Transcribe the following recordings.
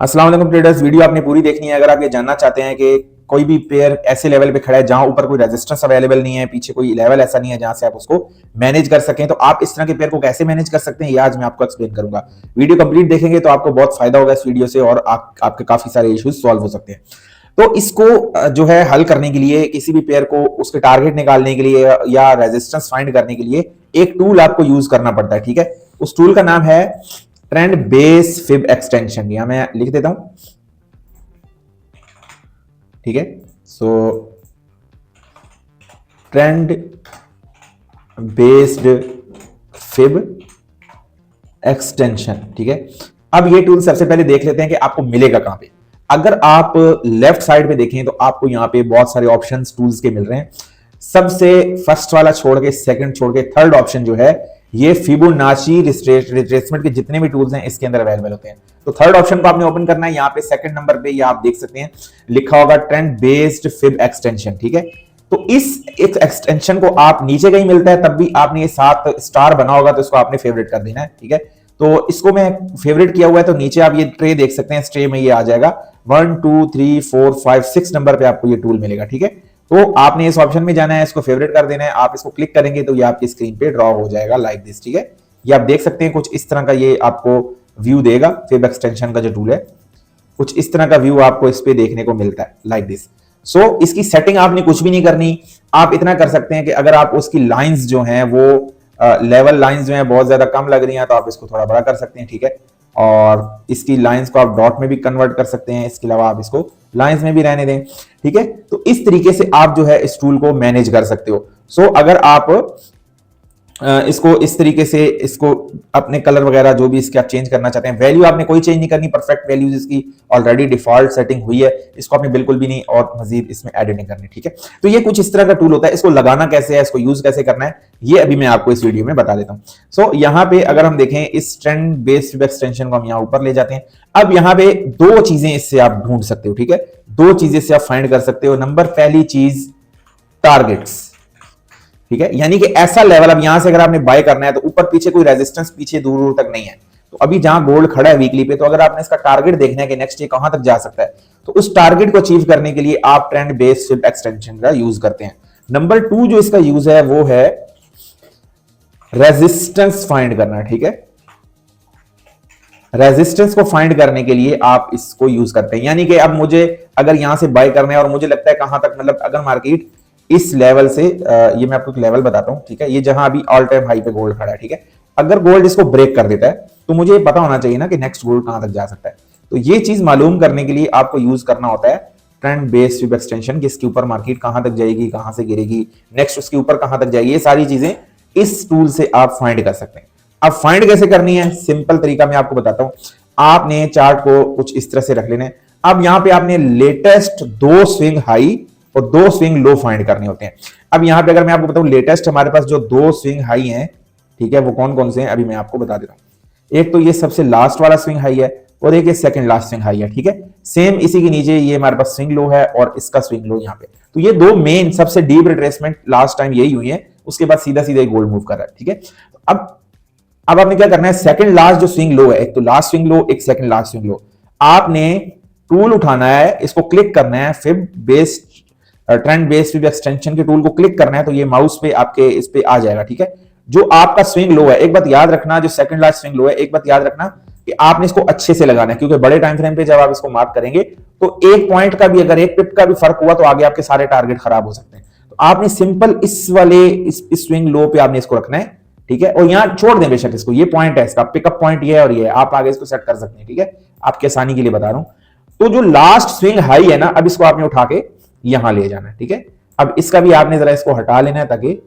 अस्सलाम वालेकुम traders. Video आपने पूरी देखनी है अगर आप ये जानना चाहते हैं कि कोई भी पेयर ऐसे लेवल पे खड़ा है जहां ऊपर कोई रेजिस्टेंस अवेलेबल नहीं है, पीछे कोई लेवल ऐसा नहीं है जहां से आप उसको मैनेज कर सकें, तो आप इस तरह के पेयर को कैसे मैनेज कर सकते हैं ये आज मैं आपको एक्सप्लेन करूंगा। वीडियो कंप्लीट देखेंगे तो आपको बहुत फायदा होगा इस वीडियो से और आपके काफी सारे इश्यूज सॉल्व हो सकते हैं। तो इसको जो है हल करने के लिए, किसी भी पेयर को उसके टारगेट निकालने के लिए या रेजिस्टेंस फाइंड करने के लिए एक टूल आपको यूज करना पड़ता है। ठीक है, उस टूल का नाम है ट्रेंड बेस फिब एक्सटेंशन। यहां मैं लिख देता हूं। ठीक है, सो ट्रेंड बेस्ड फिब एक्सटेंशन। ठीक है, अब ये टूल सबसे पहले देख लेते हैं कि आपको मिलेगा कहां पे। अगर आप लेफ्ट साइड पे देखें तो आपको यहां पे बहुत सारे ऑप्शंस टूल्स के मिल रहे हैं। सबसे फर्स्ट वाला छोड़ के, सेकंड छोड़ के, थर्ड ऑप्शन जो है ये फिबोनाची रिट्रेसमेंट के जितने भी टूल्स हैं इसके अंदर अवेलेबल होते हैं। तो थर्ड ऑप्शन को आपने ओपन करना है। यहाँ पे सेकंड नंबर पे ये आप देख सकते हैं लिखा होगा ट्रेंड बेस्ड फिब एक्सटेंशन। ठीक है, तो इस एक्सटेंशन को आप नीचे कहीं मिलता है तब भी आपने ये 7 स्टार बना होगा तो इसको आपने फेवरेट कर देना है। ठीक है, तो इसको मैं फेवरेट किया हुआ है तो नीचे आप ये ट्रे देख सकते हैं। इस ट्रे में ये आ जाएगा 1 2 3 4 5 6 नंबर पे आपको ये टूल मिलेगा। ठीक है, तो आपने इस ऑप्शन में जाना है, इसको फेवरेट कर देना है। आप इसको क्लिक करेंगे तो ये आपकी स्क्रीन पे ड्रॉ हो जाएगा लाइक दिस। ठीक है, ये आप देख सकते हैं कुछ इस तरह का ये आपको व्यू देगा। फिब एक्सटेंशन का जो टूल है कुछ इस तरह का व्यू आपको इस पे देखने को मिलता है लाइक दिस। सो इसकी सेटिंग आपने कुछ भी नहीं करनी। आप इतना कर सकते हैं कि अगर आप उसकी लाइंस जो हैं वो लेवल लाइंस जो हैं बहुत ज्यादा कम लग रही हैं तो आप इसको थोड़ा बड़ा कर सकते हैं। ठीक है, और इसकी लाइंस को आप डॉट में भी कन्वर्ट कर सकते हैं। इसके अलावा आप इसको लाइंस में भी रहने दें। ठीक है, तो इस तरीके से आप जो है इस टूल को मैनेज कर सकते हो। सो अगर आप इसको इस तरीके से इसको अपने कलर वगैरह जो भी इसके आप चेंज करना चाहते हैं, वैल्यू आपने कोई चेंज नहीं करनी, परफेक्ट वैल्यूज इसकी ऑलरेडी डिफॉल्ट सेटिंग हुई है, इसको आपने बिल्कुल भी नहीं और मजीद इसमें एडिट नहीं करनी। ठीक है, तो ये कुछ इस तरह का टूल होता है। इसको लगाना कैसे है, इसको यूज कैसे करना है, ये अभी मैं आपको इस वीडियो में बता देता हूं। सो यहाँ पे अगर हम देखें इस ट्रेंड बेस्ड फिब एक्सटेंशन को हम यहाँ ऊपर ले जाते हैं। अब यहाँ पे 2 चीजें इससे आप ढूंढ सकते हो। ठीक है, 2 चीजें से आप फाइंड कर सकते हो। नंबर पहली चीज टारगेट्स। ठीक है, यानी कि ऐसा लेवल, अब यहां से अगर आपने बाय करना है तो ऊपर पीछे कोई रेजिस्टेंस पीछे दूर दूर तक नहीं है। तो अभी जहां गोल्ड खड़ा है वीकली पे, तो अगर आपने इसका टारगेट देखना है कि नेक्स्ट ये कहां तक जा सकता है, तो उस टारगेट को अचीव करने के लिए आप ट्रेंड बेस्ड फिब एक्सटेंशन का यूज करते हैं। नंबर 2 जो इसका यूज है वो है रेजिस्टेंस फाइंड करना। ठीक है, रेजिस्टेंस को फाइंड करने के लिए आप इसको यूज करते हैं। यानी कि अब मुझे अगर यहां से बाय करना है और मुझे लगता है कहां तक, मतलब अगर मार्केट इस लेवल से, ये मैं आपको एक लेवल बताता हूं। ठीक है, ये जहां अभी ऑल टाइम हाई पे गोल्ड खड़ा है। ठीक है, अगर गोल्ड इसको ब्रेक कर देता है तो मुझे पता होना चाहिए ना कि नेक्स्ट गोल्ड कहां तक जा सकता है। तो ये चीज मालूम करने के लिए आपको यूज करना होता है ट्रेंड बेस्ड फिब एक्सटेंशन, जिसके ऊपर मार्केट कहां तक जाएगी, कहां से गिरेगी, नेक्स्ट उसके ऊपर कहां तक जाएगी, ये सारी चीजें इस टूल से आप फाइंड कर सकते हैं। अब फाइंड कैसे करनी है, सिंपल तरीका मैं आपको बताता हूं। आपने चार्ट को कुछ इस तरह से रख लेना है। अब यहां पे आपने लेटेस्ट 2 स्विंग हाई और 2 स्विंग लो फाइंड करने होते हैं। अब यहां पे अगर मैं आपको बताऊं, लेटेस्ट हमारे पास जो 2 स्विंग हाई हैं, ठीक है, वो कौन कौन से हैं अभी मैं आपको बता देता हूं। एक तो ये सबसे लास्ट वाला स्विंग हाई है और एक ये सेकंड लास्ट स्विंग हाई है। ठीक है, सेम इसी के नीचे ये हमारे पास स्विंग लो है और इसका स्विंग लो यहाँ पे। तो ये 2 मेन सबसे डीप रिट्रेसमेंट लास्ट टाइम यही हुई है। उसके बाद सीधा सीधा गोल्ड मूव कर रहा है। ठीक है, अब आपने क्या करना है, सेकंड लास्ट जो स्विंग लो है, एक तो लास्ट स्विंग लो, एक सेकंड लास्ट स्विंग लो, आपने टूल उठाना है, इसको क्लिक करना है, fib based trend based fib extension के टूल को क्लिक करना है तो ये माउस पे आपके इस पे आ जाएगा। ठीक है, जो आपका स्विंग लो है, एक बात याद रखना, जो सेकंड लास्ट स्विंग लो है, एक बात याद रखना कि आपने इसको अच्छे से लगाना है, क्योंकि बड़े टाइम फ्रेम पे जब आप इसको मार्क करेंगे तो 1 पॉइंट का भी, अगर 1 पिप का भी फर्क हुआ तो आगे आपके सारे टारगेट खराब हो सकते हैं। तो आपने सिंपल इस वाले इस स्विंग लो पे आपने इसको रखना है। ठीक है, और यहां छोड़ दें बेशक इसको, ये पॉइंट है इसका, पिकअप पॉइंट ये है और ये है, आप आगे इसको सेट कर सकते हैं। ठीक है, आपकी आसानी के लिए बता रहा हूं। तो जो लास्ट स्विंग हाई है ना, अब इसको आपने उठा के यहां ले जाना है। ठीक है, अब इसका भी आपने जरा इसको हटा लेना है ताकि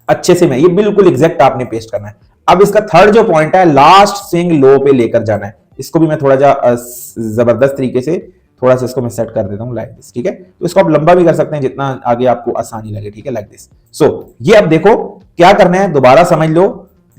अच्छे से, मैं ये बिल्कुल एग्जैक्ट आपने पेस्ट करना है। अब इसका थर्ड जो पॉइंट है, लास्ट स्विंग लो पे लेकर जाना है। इसको भी मैं थोड़ा सा जबरदस्त तरीके से थोड़ा सा इसको मैं सेट कर देता हूं लाइक दिस। ठीक है, तो इसको आप लंबा भी कर सकते हैं जितना आगे आपको आसानी लगे। ठीक है, लाइक दिस। सो ये अब देखो क्या करना है, दोबारा समझ लो।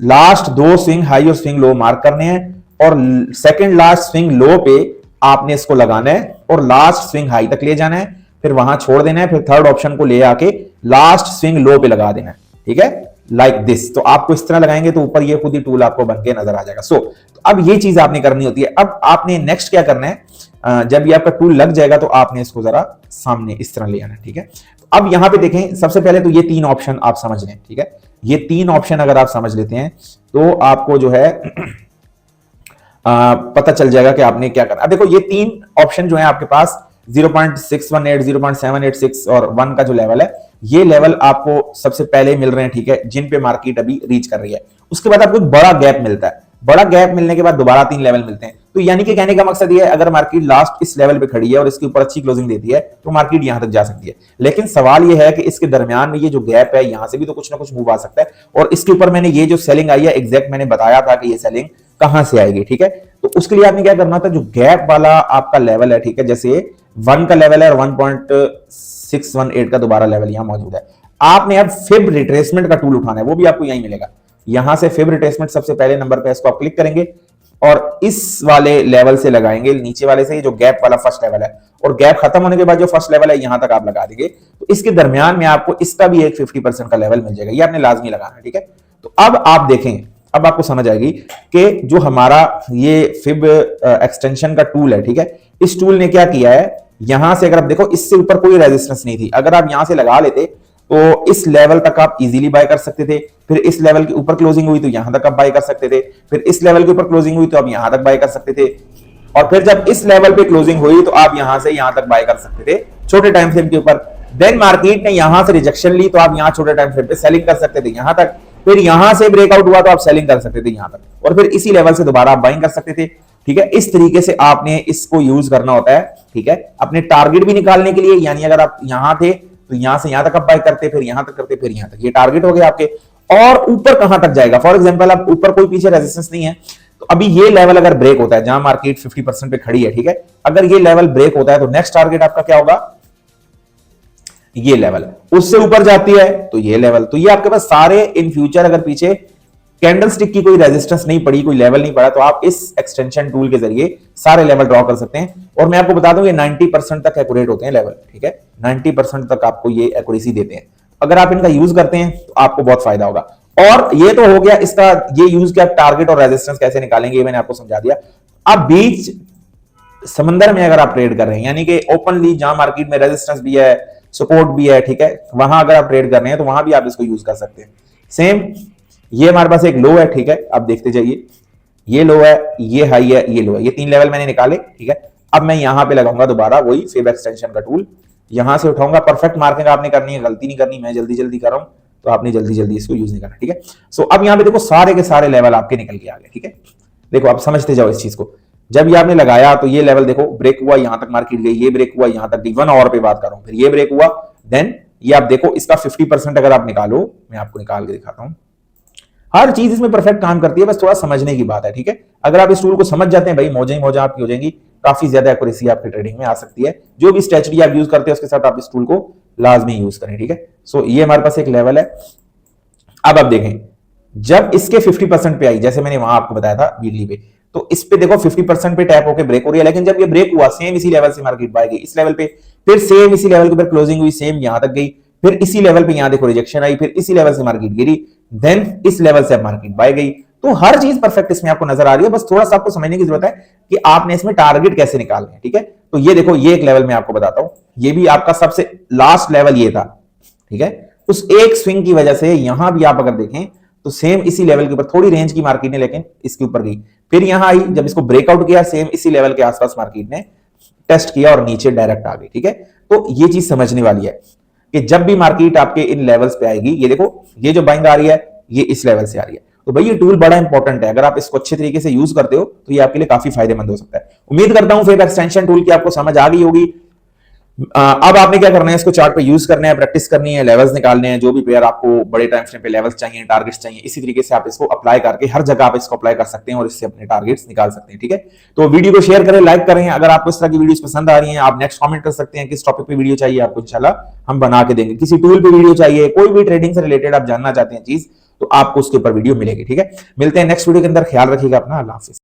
लास्ट 2 स्विंग हाई और स्विंग लो मार्क करने हैं और सेकंड लास्ट स्विंग लो पे आपने इसको लगाना है और लास्ट स्विंग हाई तक ले जाना है, फिर वहां छोड़ देना है, फिर थर्ड ऑप्शन को ले आके लास्ट स्विंग लो पे लगा देना है। ठीक है, लाइक दिस। तो आपको इस तरह लगाएंगे तो ऊपर ये खुद ही टूल आपको बन के नजर आ जाएगा। तो अब ये चीज आपने करनी होती है। अब आपने नेक्स्ट क्या करना है, जब ये आपका टूल लग जाएगा तो आपने इसको जरा सामने इस तरह ले आना है, ठीक है। अब यहां पे देखें, सबसे पहले तो ये 3 ऑप्शन आप समझ लें, ठीक है। ये 3 ऑप्शन अगर आप समझ लेते हैं तो आपको जो है पता चल जाएगा कि आपने क्या करना। अब देखो ये 3 ऑप्शन जो है आपके पास 0.618, 0.786 और 1 का जो लेवल है, ये लेवल आपको सबसे पहले मिल रहे हैं, ठीक है, जिन पे मार्केट अभी रीच कर रही है। उसके बाद आपको एक बड़ा गैप मिलता है, बड़ा गैप मिलने के बाद दोबारा 3 लेवल मिलते हैं। तो यानी कि कहने का मकसद ये है, अगर मार्केट लास्ट इस लेवल पे खड़ी है और इसके ऊपर अच्छी क्लोजिंग देती है तो मार्केट यहां तक जा सकती है। लेकिन सवाल ये है कि इसके दरमियान में ये जो गैप है, यहां से भी तो कुछ ना कुछ मूव आ सकता है। और इसके ऊपर मैंने ये जो सेलिंग आई है, एग्जैक्ट मैंने बताया था कि ये सेलिंग कहां से आएगी, ठीक है। तो उसके लिए आपने क्या करना था, जो गैप वाला आपका लेवल है, ठीक है, जैसे 1 का लेवल है और 1.618 का दोबारा लेवल यहां मौजूद है। आपने अब फिब रिट्रेसमेंट का टूल उठाना है, वो भी आपको यहीं मिलेगा। यहां से फिब रिट्रेसमेंट सबसे पहले नंबर पे इसको आप क्लिक करेंगे और इस वाले लेवल से लगाएंगे, नीचे वाले से, जो गैप वाला फर्स्ट लेवल है, और गैप खत्म होने के बाद जो फर्स्ट लेवल है यहां तक आप लगा देंगे। तो इसके दरमियान में आपको इसका भी एक 50% का लेवल मिल जाएगा, ये आपने लाजमी लगाना है, ठीक है। तो अब आप देखें, अब आपको समझ आएगी कि जो हमारा ये फिब एक्सटेंशन का टूल है, ठीक है, इस टूल ने क्या किया है, यहां से अगर आप देखो, इससे ऊपर कोई रेजिस्टेंस नहीं थी। अगर आप यहां से लगा लेते तो इस लेवल तक आप इजीली बाय कर सकते थे, फिर इस लेवल के ऊपर क्लोजिंग हुई तो यहां तक आप बाय कर सकते थे, फिर इस लेवल के ऊपर क्लोजिंग हुई तो आप यहां तक बाय कर सकते थे, और फिर जब इस लेवल पे क्लोजिंग हुई तो आप यहां से यहां तक बाय कर सकते थे छोटे टाइम फ्रेम के ऊपर। देन मार्केट ने यहां से रिजेक्शन ली तो आप यहां छोटे टाइम फ्रेम पे सेलिंग कर सकते थे यहां तक, फिर यहां से ब्रेकआउट हुआ तो आप सेलिंग कर सकते थे यहां तक, और फिर इसी लेवल से दोबारा आप बाइंग कर सकते थे, ठीक है। इस तरीके से आपने इसको यूज करना होता है, ठीक है, अपने टारगेट भी निकालने के लिए। यानी अगर आप यहां थे तो यहां से यहां तक आप बाय करते, फिर यहां तक करते, फिर यहां तक, ये टारगेट हो गया आपके। और ऊपर कहां तक जाएगा, फॉर एग्जांपल अब ऊपर कोई पीछे रेजिस्टेंस नहीं है, तो अभी ये लेवल अगर ब्रेक होता है, जहां मार्केट 50% पे खड़ी है, ठीक है, अगर ये लेवल ब्रेक होता है तो नेक्स्ट टारगेट आपका क्या होगा, ये लेवल। उससे ऊपर जाती है तो ये लेवल। तो ये आपके पास सारे इन फ्यूचर अगर पीछे कैंडल स्टिक की कोई रेजिस्टेंस नहीं पड़ी, कोई लेवल नहीं पड़ा, तो आप इस एक्सटेंशन टूल के जरिए सारे लेवल ड्रॉ कर सकते हैं। और मैं आपको बता दूं ये 90% तक एक्यूरेट होते हैं लेवल, ठीक है, 90% तक आपको ये एक्यूरेसी देते हैं। अगर आप इनका यूज करते हैं तो आपको बहुत फायदा होगा। और ये तो हो गया इसका, ये यूज किया टारगेट और रेजिस्टेंस कैसे निकालेंगे, ये मैंने आपको समझा दिया। अब बीच समंदर में अगर आप ट्रेड कर रहे हैं, यानी कि ओपनली जहां मार्केट में रेजिस्टेंस भी है, सपोर्ट भी है, ठीक है, वहां अगर आप ट्रेड कर रहे हैं तो वहां भी आप इसको यूज कर सकते हैं। सेम ये हमारे पास एक लो है, ठीक है, आप देखते जाइए, ये लो है, ये हाई है, ये लो है, ये 3 लेवल मैंने निकाले, ठीक है। अब मैं यहां पे लगाऊंगा दोबारा वही फिब एक्सटेंशन का टूल, यहां से उठाऊंगा। परफेक्ट मार्किंग आपने करनी है, गलती नहीं करनी। मैं जल्दी जल्दी कर रहा हूं तो आपने जल्दी जल्दी इसको यूज नहीं करना, ठीक है। सो अब यहां पे देखो सारे के सारे लेवल आपके निकल के आ गए, ठीक है। देखो आप समझते जाओ इस चीज को। जब ये आपने लगाया तो ये लेवल देखो ब्रेक हुआ, यहां तक मार्केट गई, ये ब्रेक हुआ, यहां तक गई, 1 आवर पे बात कर रहा हूं, फिर ये ब्रेक हुआ, देन ये आप देखो इसका 50% अगर आप निकालो, मैं आपको निकाल के दिखाता हूं। हर चीज इसमें परफेक्ट काम करती है, बस थोड़ा समझने की बात है, ठीक है। अगर आप इस टूल को समझ जाते हैं भाई, मौजा ही मौजा आपकी हो जाएंगी, काफी ज्यादा एक्यूरेसी आपकी ट्रेडिंग में आ सकती है। जो भी स्ट्रेटजी आप यूज करते हैं उसके साथ आप इस टूल को लाजमी यूज करें, ठीक है। सो ये हमारे पास एक लेवल है। अब आप देखें, जब इसके 50% पे आई, जैसे मैंने वहां आपको बताया था वीकली पे, तो इस पे देखो 50% पे टैप होकर ब्रेक हो रही है, लेकिन जब ये ब्रेक हुआ सेम इसी लेवल से मार्केट बाय गई इस लेवल पे, फिर सेम इसी लेवल के ऊपर क्लोजिंग हुई, सेम यहां तक गई, फिर इसी लेवल पे यहां देखो रिजेक्शन आई, फिर इसी लेवल से मार्केट गिरी, देन इस लेवल से मार्केट बाय गई। तो हर चीज परफेक्ट इसमें आपको नजर आ रही है, बस थोड़ा सा आपको समझने की जरूरत है कि आपने इसमें टारगेट कैसे निकालने हैं, ठीक है। तो ये देखो, ये एक लेवल मैं आपको बताता हूं, ये भी आपका सबसे लास्ट लेवल ये था, ठीक है। उस एक स्विंग की वजह से यहां भी आप अगर देखें तो सेम इसी लेवल के ऊपर थोड़ी रेंज की मार्केट ने लेकिन इसके ऊपर गई, फिर यहां आई, जब इसको ब्रेकआउट किया सेम इसी लेवल के आसपास मार्केट ने टेस्ट किया और नीचे डायरेक्ट आ गई, ठीक है। तो ये चीज समझने वाली है कि जब भी मार्केट आपके इन लेवल्स पे आएगी, ये देखो ये जो बाइंग आ रही है ये इस लेवल से आ रही है, तो भाई ये टूल बड़ा इंपॉर्टेंट है। अगर आप इसको अच्छे तरीके से यूज करते हो तो ये आपके लिए काफी फायदेमंद हो सकता है। उम्मीद करता हूं फिब एक्सटेंशन टूल की आपको समझ आ गई होगी। अब आपने क्या करना है, इसको चार्ट पे यूज करना है, प्रैक्टिस करनी है, लेवल्स निकालने हैं, जो भी पेयर आपको बड़े टाइम फ्रेम पे लेवल्स चाहिए, टारगेट्स चाहिए, इसी तरीके से आप इसको अप्लाई करके हर जगह आप इसको अप्लाई कर सकते हैं और इससे अपने टारगेट्स निकाल सकते हैं, ठीक है। तो वीडियो को शेयर करें, लाइक करें। अगर आपको इस तरह की वीडियोस पसंद आ रही हैं, आप नेक्स्ट कमेंट कर सकते हैं किस टॉपिक पे वीडियो चाहिए आपको, इंशाल्लाह हम बना के देंगे। किसी टूल पे वीडियो चाहिए, कोई भी ट्रेडिंग से रिलेटेड आप जानना चाहते हैं चीज, तो आपको उसके ऊपर वीडियो मिलेगी, ठीक है। मिलते हैं नेक्स्ट वीडियो के अंदर, ख्याल रखिएगा अपना, अल्लाह हाफिज।